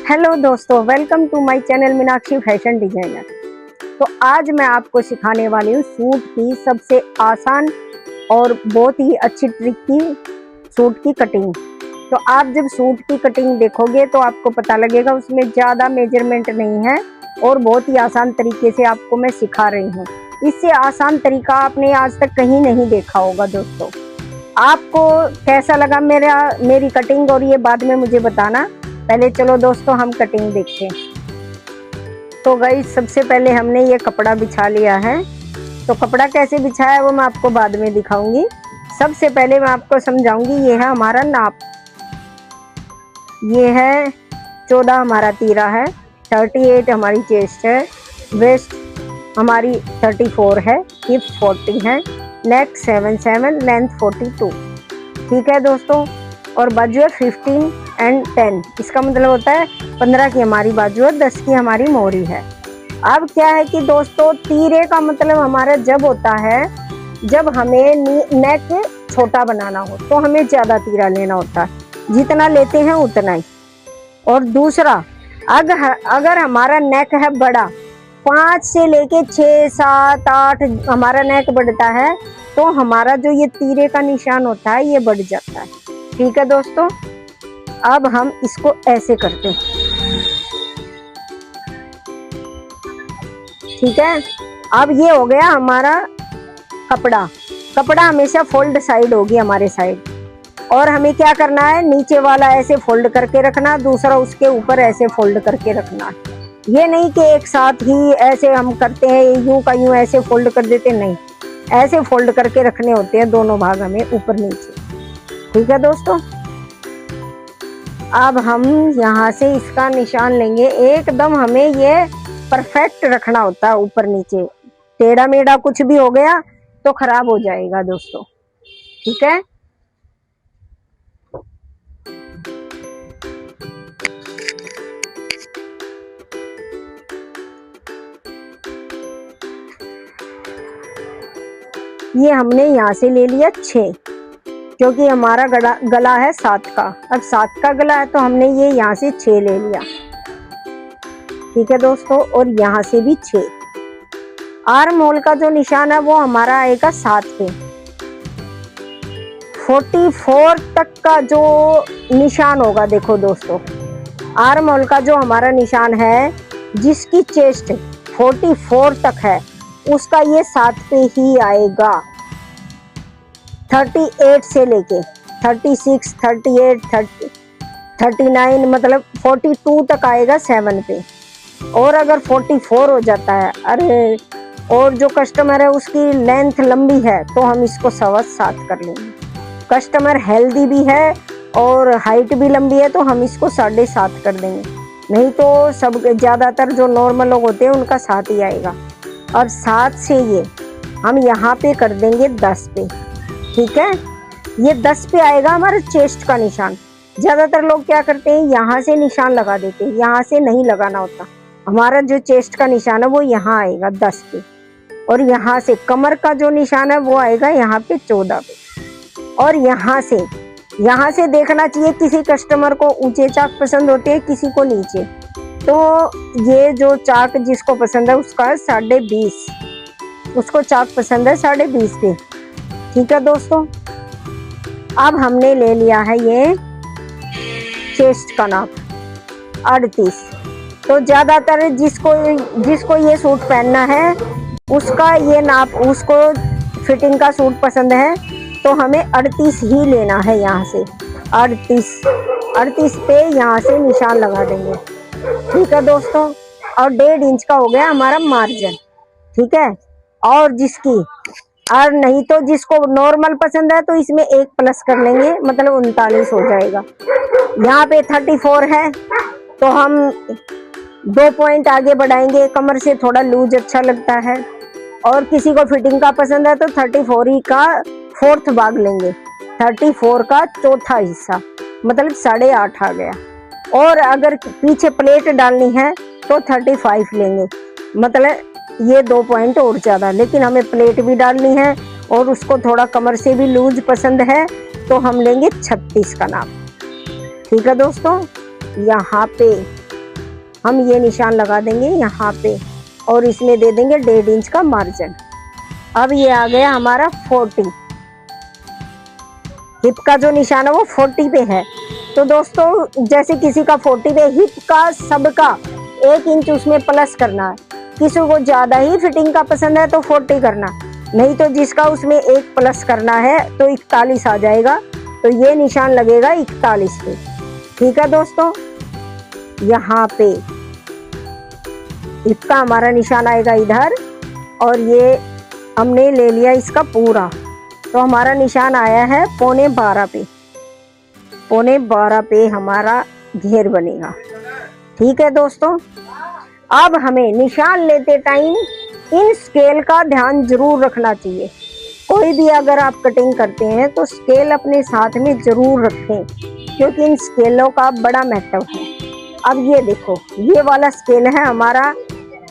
Hello दोस्तों, welcome to my channel Meenakshi fashion designer. तो आज मैं आपको सिखाने वाली हूँ सूट की सबसे आसान और बहुत ही अच्छी ट्रिक की सूट की कटिंग। तो आप जब सूट की कटिंग देखोगे तो आपको पता लगेगा उसमें ज़्यादा मेजरमेंट नहीं है और बहुत ही आसान तरीके से आपको मैं सिखा रही हूँ। इससे आसान तरीका आपने आज तक कहीं नहीं देखा होगा। दोस्तों, आपको कैसा लगा मेरी कटिंग और ये बाद में मुझे बताना। पहले चलो दोस्तों हम कटिंग देखते हैं। तो गाइस, सबसे पहले हमने ये कपड़ा बिछा लिया है। तो कपड़ा कैसे बिछाया है वो मैं आपको बाद में दिखाऊंगी। सबसे पहले मैं आपको समझाऊंगी। ये है हमारा नाप, ये है 14 हमारा तीरा है, 38 हमारी चेस्ट है, वेस्ट हमारी 34 है, हिप 40 है, नेक 77, लेंथ 42। ठीक है दोस्तों, और बाजू है 15 एंड 10। इसका मतलब होता है 15 की हमारी बाजू है, 10 की हमारी मोहरी है। अब क्या है कि दोस्तों, तीरे का मतलब हमारा जब होता है जब हमें नेक छोटा बनाना हो तो हमें ज़्यादा तीरा लेना होता है, जितना लेते हैं उतना ही। और दूसरा, अगर हमारा नेक है बड़ा, 5 से लेके 6, 7, 8 हमारा नेक बढ़ता है तो हमारा जो ये तीरे का निशान होता है ये बढ़ जाता है। ठीक है दोस्तों, अब हम इसको ऐसे करते हैं। ठीक है, अब ये हो गया हमारा कपड़ा हमेशा फोल्ड साइड होगी हमारे साइड। और हमें क्या करना है, नीचे वाला ऐसे फोल्ड करके रखना, दूसरा उसके ऊपर ऐसे फोल्ड करके रखना। ये नहीं कि एक साथ ही ऐसे हम करते हैं, यूं का यूं ऐसे फोल्ड कर देते, नहीं, ऐसे फोल्ड करके रखने होते हैं दोनों भाग हमें, ऊपर नीचे। ठीक है दोस्तों, अब हम यहाँ से इसका निशान लेंगे। एकदम हमें ये परफेक्ट रखना होता है, ऊपर नीचे। टेढ़ा मेढ़ा कुछ भी हो गया तो खराब हो जाएगा दोस्तों। ठीक है, ये हमने यहाँ से ले लिया 6, क्योंकि हमारा गला है 7 का। अब 7 का गला है तो हमने ये यहाँ से 6 ले लिया। ठीक है दोस्तों, और यहाँ से भी 6। आर्म होल का जो निशान है वो हमारा आएगा 7 पे। 44 तक का जो निशान होगा, देखो दोस्तों, आर्म होल का जो हमारा निशान है, जिसकी चेस्ट 44 तक है, उसका ये 7 पे ही आएगा। 38 से लेके 36, 38, 30, 39 मतलब 42 तक आएगा 7 पे। और अगर 44 हो जाता है, अरे, और जो कस्टमर है उसकी लेंथ लंबी है तो हम इसको 7.25 कर लेंगे। कस्टमर हेल्दी भी है और हाइट भी लंबी है तो हम इसको 7.5 कर देंगे। नहीं तो सब ज़्यादातर जो नॉर्मल लोग होते हैं उनका 7 ही आएगा। और 7 से ये हम यहाँ पे कर देंगे 10 पे। ठीक है, ये 10 पे आएगा हमारा चेस्ट का निशान। ज़्यादातर लोग क्या करते हैं, यहाँ से निशान लगा देते हैं, यहाँ से नहीं लगाना होता। हमारा जो चेस्ट का निशान है वो यहाँ आएगा 10 पे, और यहाँ से कमर का जो निशान है वो आएगा यहाँ पे 14 पे। और यहाँ से देखना चाहिए, किसी कस्टमर को ऊंचे चाक पसंद होते हैं, किसी को नीचे। तो ये जो चाक जिसको पसंद है उसका है 20.5, उसको चाक पसंद है 20.5 पे। ठीक है दोस्तों, अब हमने ले लिया है ये चेस्ट का नाप 38। तो ज़्यादातर जिसको ये सूट पहनना है उसका ये नाप, उसको फिटिंग का सूट पसंद है तो हमें 38 ही लेना है। यहाँ से 38 पे यहाँ से निशान लगा देंगे। ठीक है दोस्तों, और 1.5 इंच का हो गया हमारा मार्जिन। ठीक है, और नहीं तो जिसको नॉर्मल पसंद है तो इसमें 1 प्लस कर लेंगे, मतलब 39 हो जाएगा। यहाँ पे 34 है तो हम 2 पॉइंट आगे बढ़ाएंगे, कमर से थोड़ा लूज अच्छा लगता है। और किसी को फिटिंग का पसंद है तो 34 ही का 4th भाग लेंगे, 34 का 4था हिस्सा, मतलब 8.5 आ गया। और अगर पीछे प्लेट डालनी है तो 35 लेंगे, मतलब ये 2 पॉइंट और ज़्यादा। लेकिन हमें प्लेट भी डालनी है और उसको थोड़ा कमर से भी लूज पसंद है तो हम लेंगे 36 का नाप। ठीक है दोस्तों, यहाँ पे हम ये निशान लगा देंगे यहाँ पे और इसमें दे देंगे 1.5 इंच का मार्जिन। अब ये आ गया हमारा 40। हिप का जो निशान है वो 40 पे है। तो दोस्तों जैसे किसी का 40 पे, हिप का सबका 1 इंच उसमें प्लस करना है। किसी को ज्यादा ही फिटिंग का पसंद है तो 40 करना, नहीं तो जिसका उसमें 1 प्लस करना है तो 41 आ जाएगा। तो ये निशान लगेगा 41 पे। ठीक है दोस्तों, यहाँ पे हिप का हमारा निशान आएगा इधर और ये हमने ले लिया इसका पूरा। तो हमारा निशान आया है 12.25 पे। 12.25 पे हमारा घेर बनेगा। ठीक है दोस्तों, अब हमें निशान लेते टाइम इन स्केल का ध्यान जरूर रखना चाहिए। कोई भी अगर आप कटिंग करते हैं तो स्केल अपने साथ में जरूर रखें, क्योंकि इन स्केलों का बड़ा महत्व है। अब ये देखो, ये वाला स्केल है हमारा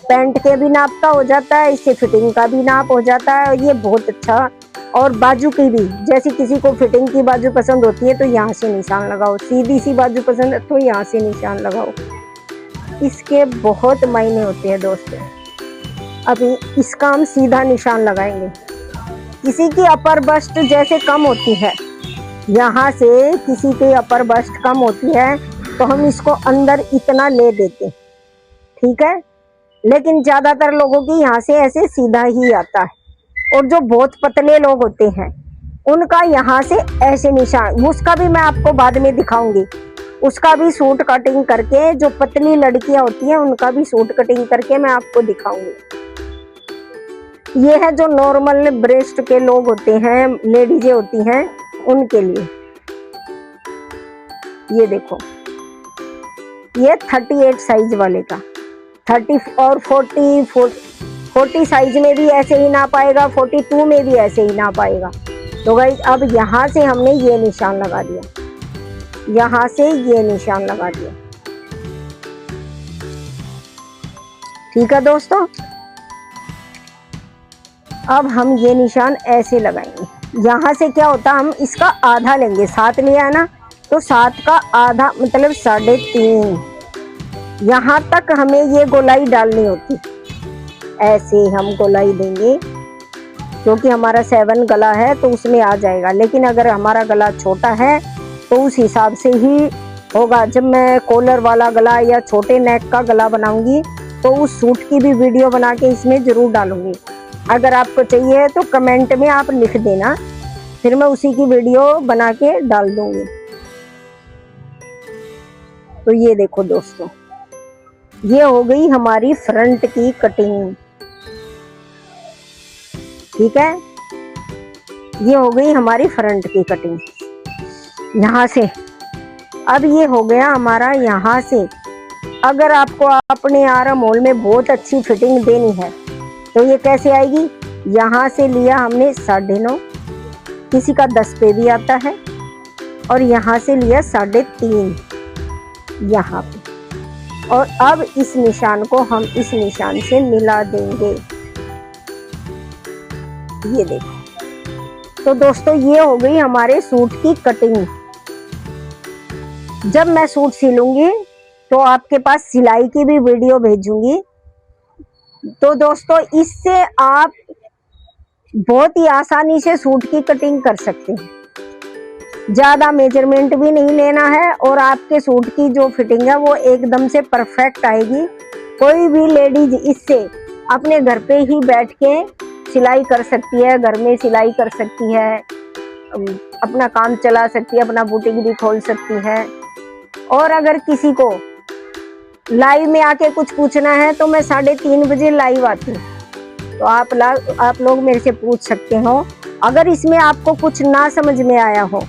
पैंट के भी नाप का हो जाता है, इससे फिटिंग का भी नाप हो जाता है और ये बहुत अच्छा। और बाजू की भी, जैसे किसी को फिटिंग की बाजू पसंद होती है तो यहाँ से निशान लगाओ, सीधी सी बाजू पसंद है तो यहाँ से निशान लगाओ। इसके बहुत मायने होते हैं दोस्तों। अभी इसका हम सीधा निशान लगाएंगे। किसी की अपर बस्ट जैसे कम होती है, यहाँ से किसी की अपर बस्ट कम होती है तो हम इसको अंदर इतना ले देते, ठीक है। लेकिन ज्यादातर लोगों की यहाँ से ऐसे सीधा ही आता है, और जो बहुत पतले लोग होते हैं उनका यहाँ से ऐसे निशान, उसका भी मैं आपको बाद में दिखाऊंगी। उसका भी सूट कटिंग करके, जो पतली लड़कियां होती हैं उनका भी सूट कटिंग करके मैं आपको दिखाऊंगी। ये है जो नॉर्मल ब्रेस्ट के लोग होते हैं, लेडीजें होती हैं, उनके लिए। ये देखो, ये 38 साइज वाले का 30 और 40 साइज में भी ऐसे ही नाप आएगा, 42 में भी ऐसे ही नाप आएगा। तो गाइस अब यहाँ से हमने ये निशान लगा दिया, यहाँ से ये निशान लगा दिया। ठीक है दोस्तों, अब हम ये निशान ऐसे लगाएंगे। यहाँ से क्या होता है, हम इसका आधा लेंगे, 7 लिया है ना, तो 7 का आधा मतलब 3.5। यहाँ तक हमें ये गोलाई डालनी होती, ऐसे हम गोलाई देंगे, क्योंकि हमारा 7 गला है तो उसमें आ जाएगा। लेकिन अगर हमारा गला छोटा है तो उस हिसाब से ही होगा। जब मैं कॉलर वाला गला या छोटे नेक का गला बनाऊंगी तो उस सूट की भी वीडियो बना के इसमें जरूर डालूंगी। अगर आपको चाहिए तो कमेंट में आप लिख देना, फिर मैं उसी की वीडियो बना के डाल दूंगी। तो ये देखो दोस्तों, ये हो गई हमारी फ्रंट की कटिंग। ठीक है, ये हो गई हमारी फ्रंट की कटिंग यहाँ से। अब ये हो गया हमारा यहाँ से। अगर आपको अपने आर्म होल में बहुत अच्छी फिटिंग देनी है तो ये कैसे आएगी, यहाँ से लिया हमने 9.5, किसी का 10 पे भी आता है, और यहाँ से लिया 3.5 यहाँ पे। और अब इस निशान को हम इस निशान से मिला देंगे। ये देखो, तो दोस्तों ये हो गई हमारे सूट की कटिंग। जब मैं सूट सिलूंगी तो आपके पास सिलाई की भी वीडियो भेजूंगी। तो दोस्तों इससे आप बहुत ही आसानी से सूट की कटिंग कर सकते हैं। ज्यादा मेजरमेंट भी नहीं लेना है और आपके सूट की जो फिटिंग है वो एकदम से परफेक्ट आएगी। कोई भी लेडीज इससे अपने घर पे ही बैठ के सिलाई कर सकती है, घर में सिलाई कर सकती है, अपना काम चला सकती है, अपना बुटीक भी खोल सकती है। और अगर किसी को लाइव में आके कुछ पूछना है तो मैं 3:30 बजे लाइव आती हूँ, तो आप लोग मेरे से पूछ सकते हो। अगर इसमें आपको कुछ ना समझ में आया हो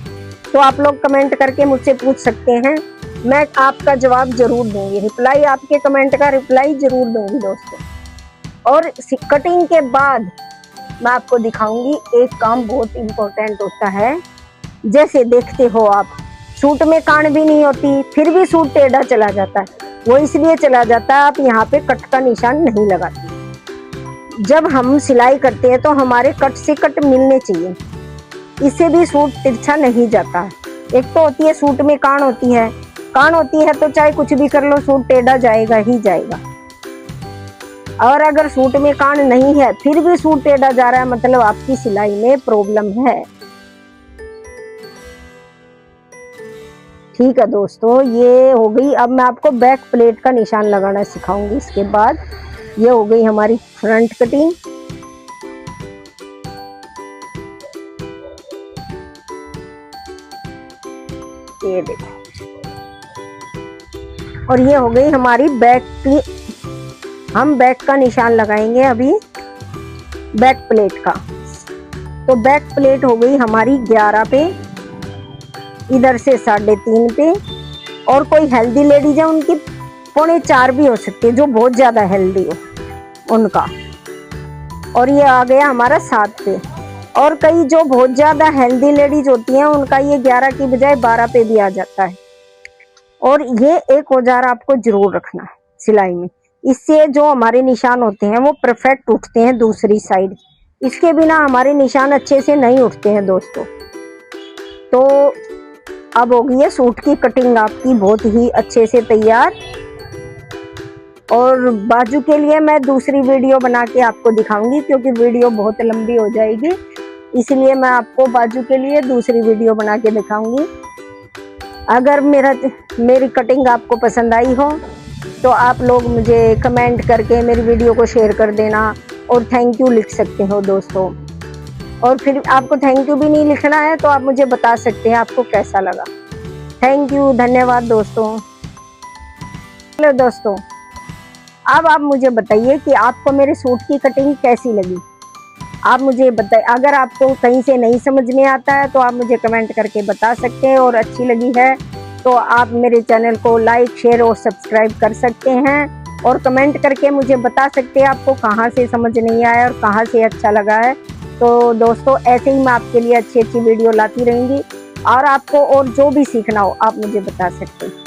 तो आप लोग कमेंट करके मुझसे पूछ सकते हैं, मैं आपका जवाब जरूर दूंगी, रिप्लाई, आपके कमेंट का रिप्लाई जरूर दूंगी दोस्तों। और कटिंग के बाद मैं आपको दिखाऊंगी एक काम बहुत इम्पोर्टेंट होता है। जैसे देखते हो आप, सूट में कान भी नहीं होती, फिर भी सूट टेढ़ा चला जाता है। वो इसलिए चला जाता है, आप यहाँ पे कट का निशान नहीं लगाते। जब हम सिलाई करते हैं तो हमारे कट से कट मिलने चाहिए, इससे भी सूट तिरछा नहीं जाता है। एक तो होती है सूट में कान होती है, कान होती है तो चाहे कुछ भी कर लो, सूट टेढ़ा जाएगा ही जाएगा। और अगर सूट में कान नहीं है फिर भी सूट टेढ़ा जा रहा है, मतलब आपकी सिलाई में प्रॉब्लम है। ठीक है दोस्तों, ये हो गई। अब मैं आपको बैक प्लेट का निशान लगाना सिखाऊंगी। इसके बाद ये हो गई हमारी फ्रंट कटिंग। ये देखो, और ये हो गई हमारी बैक की। हम बैक का निशान लगाएंगे अभी बैक प्लेट का। तो बैक प्लेट हो गई हमारी 11 पे, इधर से 3.5 पे। और कोई हेल्दी लेडीज है उनकी 3.25 भी हो सकती है, जो बहुत ज्यादा हेल्दी हो उनका। और ये आ गया हमारा 7 पे। और कई जो बहुत ज्यादा हेल्दी लेडीज होती हैं उनका ये 11 की बजाय 12 पे भी आ जाता है। और ये एक औजार आपको जरूर रखना है सिलाई में, इससे जो हमारे निशान होते हैं वो परफेक्ट उठते हैं दूसरी साइड। इसके बिना हमारे निशान अच्छे से नहीं उठते हैं दोस्तों। तो अब हो गई है सूट की कटिंग आपकी बहुत ही अच्छे से तैयार। और बाजू के लिए मैं दूसरी वीडियो बना के आपको दिखाऊंगी, क्योंकि वीडियो बहुत लंबी हो जाएगी, इसलिए मैं आपको बाजू के लिए दूसरी वीडियो बना के दिखाऊंगी। अगर मेरी कटिंग आपको पसंद आई हो तो आप लोग मुझे कमेंट करके मेरी वीडियो को शेयर कर देना और थैंक यू लिख सकते हो दोस्तों। और फिर आपको थैंक यू भी नहीं लिखना है तो आप मुझे बता सकते हैं आपको कैसा लगा। थैंक यू, धन्यवाद दोस्तों। हेलो दोस्तों, अब आप मुझे बताइए कि आपको मेरे सूट की कटिंग कैसी लगी। आप मुझे बताइए, अगर आपको कहीं से नहीं समझ में आता है तो आप मुझे कमेंट करके बता सकते हैं। और अच्छी लगी है तो आप मेरे चैनल को लाइक, शेयर और सब्सक्राइब कर सकते हैं। और कमेंट करके मुझे बता सकते हैं आपको कहाँ से समझ नहीं आया और कहाँ से अच्छा लगा है। तो दोस्तों ऐसे ही मैं आपके लिए अच्छी अच्छी वीडियो लाती रहूँगी। और आपको और जो भी सीखना हो आप मुझे बता सकते हैं।